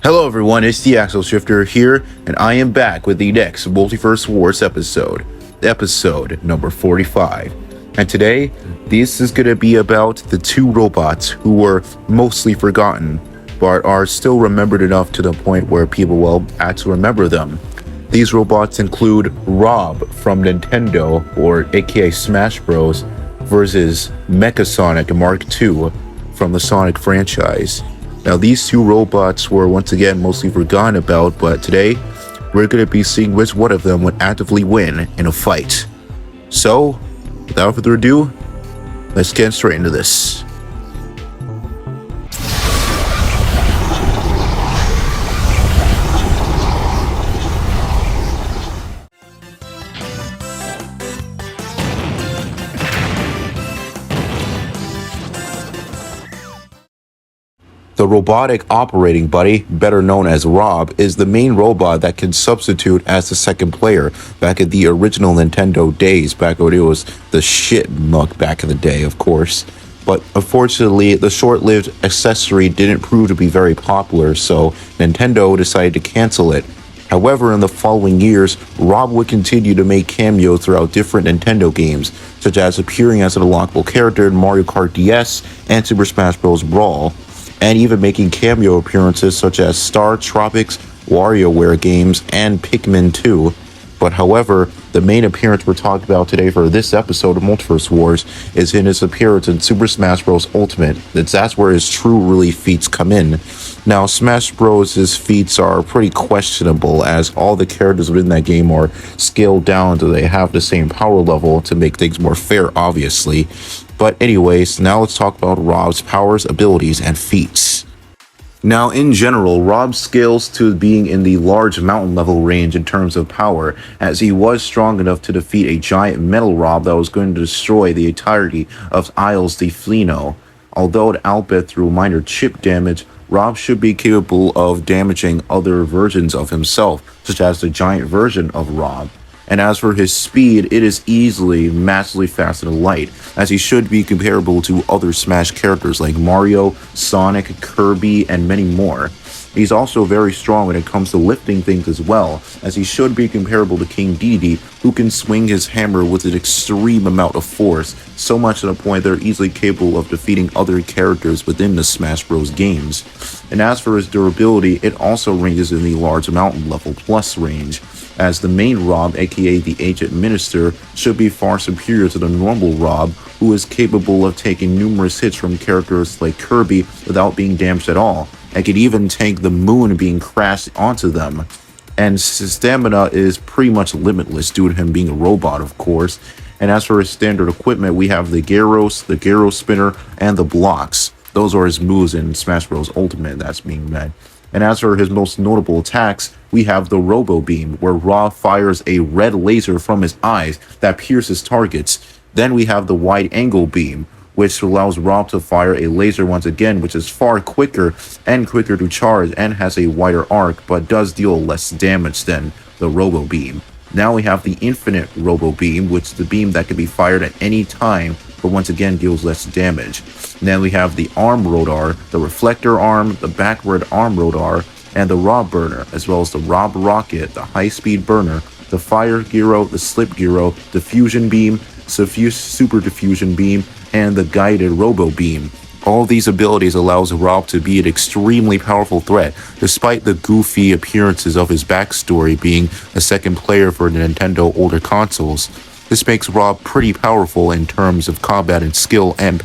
Hello everyone, it's the Axle Shifter here, and I am back with the next Multiverse Wars episode number 45. And today, this is going to be about the two robots who were mostly forgotten, but are still remembered enough to the point where people will actually remember them. These robots include R.O.B from Nintendo, or aka Smash Bros, versus Mecha Sonic Mark II from the Sonic franchise. Now, these two robots were once again mostly forgotten about, but today we're going to be seeing which one of them would actively win in a fight. So, without further ado, let's get straight into this. The robotic operating buddy, better known as R.O.B, is the main robot that can substitute as the second player back in the original Nintendo days, back when it was the shit muck back in the day, of course. But unfortunately, the short-lived accessory didn't prove to be very popular, so Nintendo decided to cancel it. However, in the following years, R.O.B would continue to make cameos throughout different Nintendo games, such as appearing as an unlockable character in Mario Kart DS and Super Smash Bros. Brawl, and even making cameo appearances such as Star Tropics, WarioWare games, and Pikmin 2. But however, the main appearance we're talking about today for this episode of Multiverse Wars is in his appearance in Super Smash Bros. Ultimate. That's where his true really feats come in. Now, Smash Bros.'s feats are pretty questionable, as all the characters within that game are scaled down so they have the same power level to make things more fair, obviously. But anyways, now let's talk about R.O.B's powers, abilities, and feats. Now, in general, R.O.B scales to being in the large mountain level range in terms of power, as he was strong enough to defeat a giant metal R.O.B that was going to destroy the entirety of Isles de Flino. Although it outbid through minor chip damage, R.O.B should be capable of damaging other versions of himself, such as the giant version of R.O.B. And as for his speed, it is easily massively faster than light, as he should be comparable to other Smash characters like Mario, Sonic, Kirby, and many more. He's also very strong when it comes to lifting things as well, as he should be comparable to King Dedede, who can swing his hammer with an extreme amount of force, so much to the point they're easily capable of defeating other characters within the Smash Bros. Games. And as for his durability, it also ranges in the large mountain level plus range, as the main R.O.B, aka the Ancient Minister, should be far superior to the normal R.O.B, who is capable of taking numerous hits from characters like Kirby without being damaged at all, and can even tank the moon being crashed onto them. And his stamina is pretty much limitless due to him being a robot, of course. And as for his standard equipment, we have the Gyros, the Gyro Spinner, and the Blocks. Those are his moves in Smash Bros. Ultimate, that's being meant. And as for his most notable attacks, we have the Robo Beam, where R.O.B fires a red laser from his eyes that pierces targets. Then we have the Wide Angle Beam, which allows R.O.B to fire a laser once again, which is far quicker to charge and has a wider arc, but does deal less damage than the Robo Beam. Now we have the Infinite Robo Beam, which is the beam that can be fired at any time, but once again deals less damage. Then we have the Arm Rodar, the Reflector Arm, the Backward Arm Rodar, and the R.O.B Burner, as well as the R.O.B Rocket, the High Speed Burner, the Fire Gyro, the Slip Gyro, the Fusion Beam, Super Diffusion Beam, and the Guided Robo Beam. All of these abilities allows R.O.B to be an extremely powerful threat, despite the goofy appearances of his backstory being a second player for the Nintendo older consoles. This makes R.O.B pretty powerful in terms of combat and skill and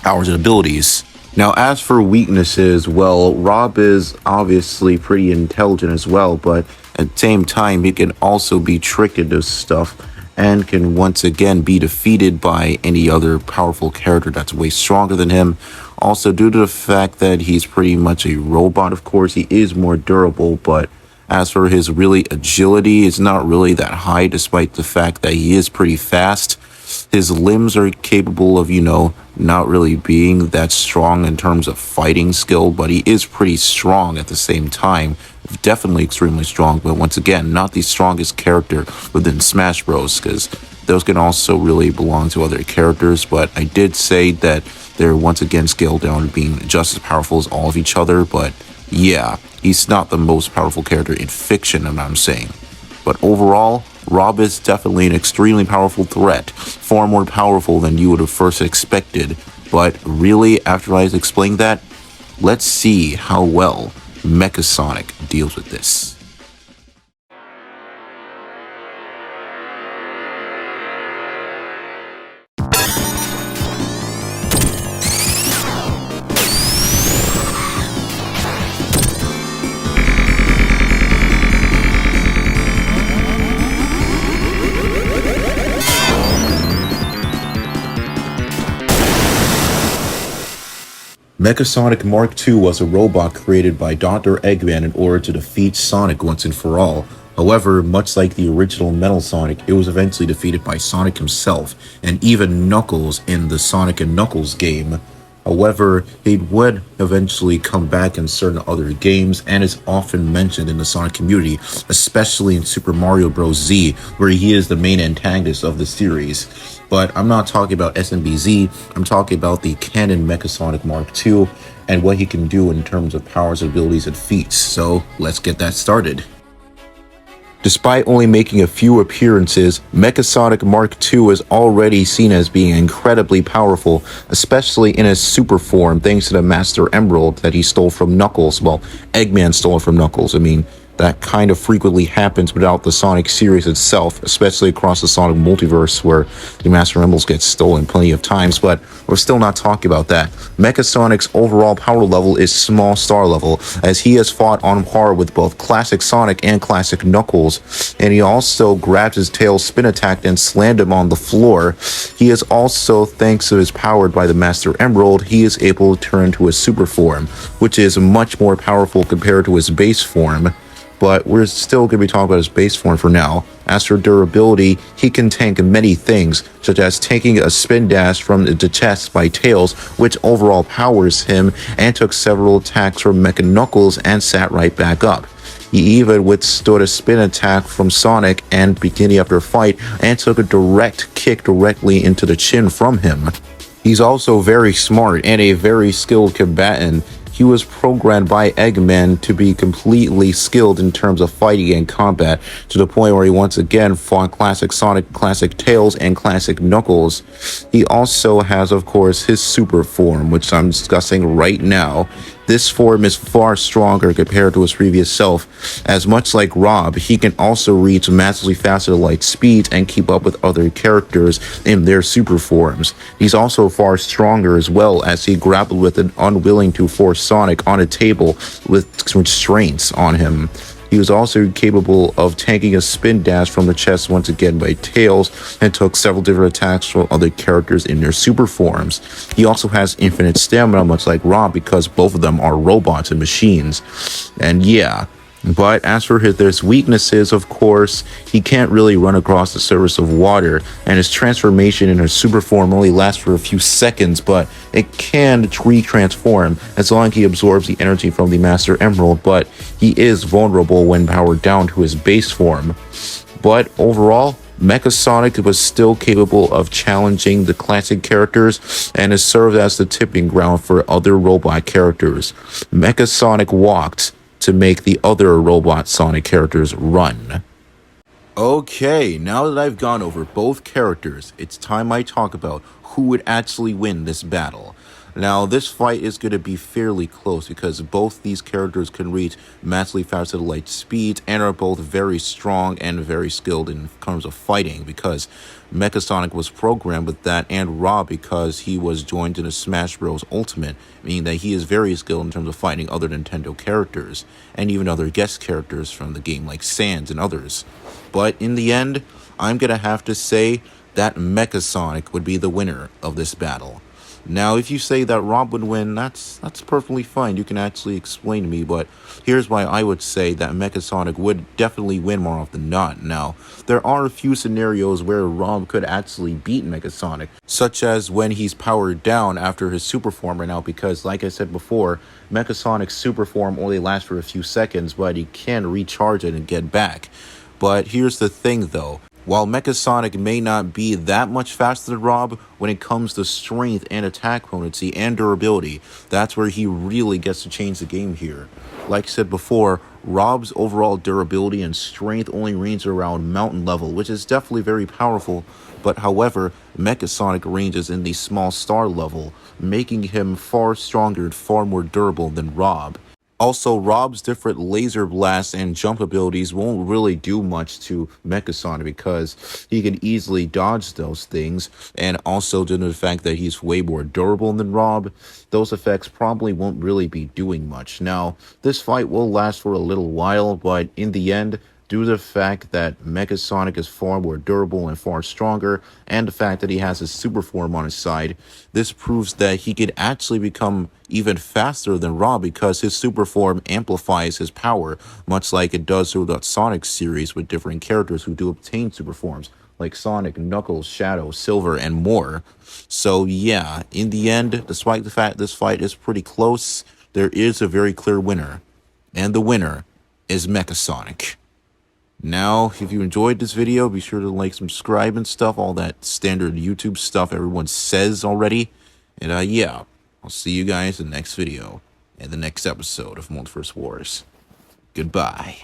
powers and abilities. Now, as for weaknesses, well, R.O.B is obviously pretty intelligent as well, but at the same time, he can also be tricked into stuff and can once again be defeated by any other powerful character that's way stronger than him. Also, due to the fact that he's pretty much a robot, of course, he is more durable, but as for his really agility, it's not really that high, despite the fact that he is pretty fast. His limbs are capable of, not really being that strong in terms of fighting skill, but he is pretty strong at the same time. Definitely extremely strong, but once again, not the strongest character within Smash Bros, because those can also really belong to other characters, but I did say that they're once again scaled down to being just as powerful as all of each other, but Yeah, he's not the most powerful character in fiction, I'm saying. But overall, Rob is definitely an extremely powerful threat, far more powerful than you would have first expected. But really, after I explained that, let's see how well Mecha Sonic deals with this. Mecha Sonic Mark II was a robot created by Dr. Eggman in order to defeat Sonic once and for all. However, much like the original Metal Sonic, it was eventually defeated by Sonic himself, and even Knuckles in the Sonic and Knuckles game. However, he would eventually come back in certain other games and is often mentioned in the Sonic community, especially in Super Mario Bros. Z, where he is the main antagonist of the series. But I'm not talking about SMBZ, I'm talking about the canon Mecha Sonic Mark II and what he can do in terms of powers, abilities, and feats. So let's get that started. Despite only making a few appearances, Mecha Sonic Mark II is already seen as being incredibly powerful, especially in his super form thanks to the Master Emerald that he stole from Knuckles. Well, Eggman stole it from Knuckles. I mean, that kind of frequently happens without the Sonic series itself, especially across the Sonic Multiverse where the Master Emeralds get stolen plenty of times, but we're still not talking about that. Mecha Sonic's overall power level is small star level, as he has fought on par with both Classic Sonic and Classic Knuckles, and he also grabbed his tail spin attack and slammed him on the floor. He is also, thanks to his powered by the Master Emerald, he is able to turn to his super form, which is much more powerful compared to his base form. But we're still going to be talking about his base form for now. As for durability, he can tank many things, such as taking a spin dash from the chest by Tails, which overall powers him, and took several attacks from Mecha Knuckles and sat right back up. He even withstood a spin attack from Sonic and beginning after a fight, and took a direct kick directly into the chin from him. He's also very smart and a very skilled combatant. He was programmed by Eggman to be completely skilled in terms of fighting and combat, to the point where he once again fought Classic Sonic, Classic Tails, and Classic Knuckles. He also has, of course, his super form, which I'm discussing right now. This form is far stronger compared to his previous self, as much like R.O.B, he can also reach massively faster light speeds and keep up with other characters in their super forms. He's also far stronger as well, as he grappled with an unwilling to force Sonic on a table with restraints on him. He was also capable of tanking a spin dash from the chest once again by Tails, and took several different attacks from other characters in their super forms. He also has infinite stamina, much like R.O.B, because both of them are robots and machines. And yeah, but as for his weaknesses, of course, he can't really run across the surface of water, and his transformation in his super form only lasts for a few seconds, but it can retransform as long as he absorbs the energy from the Master Emerald, but he is vulnerable when powered down to his base form. But overall, Mecha Sonic was still capable of challenging the classic characters and has served as the tipping ground for other robot characters. Mecha Sonic walked to make the other robot Sonic characters run. Okay, now that I've gone over both characters, it's time I talk about who would actually win this battle. Now, this fight is going to be fairly close because both these characters can reach massively faster light speeds and are both very strong and very skilled in terms of fighting, because Mecha Sonic was programmed with that, and R.O.B because he was joined in a Smash Bros. Ultimate, meaning that he is very skilled in terms of fighting other Nintendo characters and even other guest characters from the game like Sans and others. But in the end, I'm going to have to say that Mecha Sonic would be the winner of this battle. Now, if you say that R.O.B would win, that's perfectly fine. You can actually explain to me, but here's why I would say that Mecha Sonic would definitely win more often than not. Now, there are a few scenarios where R.O.B could actually beat Mecha Sonic, such as when he's powered down after his super form right now, because like I said before, Mecha Sonic's super form only lasts for a few seconds, but he can recharge it and get back. But here's the thing though, While Mecha Sonic may not be that much faster than Rob, when it comes to strength and attack potency and durability, that's where he really gets to change the game here. Like I said before, Rob's overall durability and strength only range around mountain level, which is definitely very powerful, but however, Mecha Sonic ranges in the small star level, making him far stronger and far more durable than Rob. Also, Rob's different laser blasts and jump abilities won't really do much to Mecha because he can easily dodge those things, and also due to the fact that he's way more durable than Rob, those effects probably won't really be doing much. Now, this fight will last for a little while, but in the end, due to the fact that Mecha is far more durable and far stronger, and the fact that he has his super form on his side, this proves that he could actually become even faster than Rob because his super form amplifies his power, much like it does through the Sonic series with different characters who do obtain super forms, like Sonic, Knuckles, Shadow, Silver, and more. So yeah, in the end, despite the fact this fight is pretty close, there is a very clear winner, and the winner is Mecha. Now, if you enjoyed this video, be sure to like, subscribe, and stuff, all that standard YouTube stuff everyone says already. And yeah, I'll see you guys in the next video and the next episode of Multiverse Wars. Goodbye.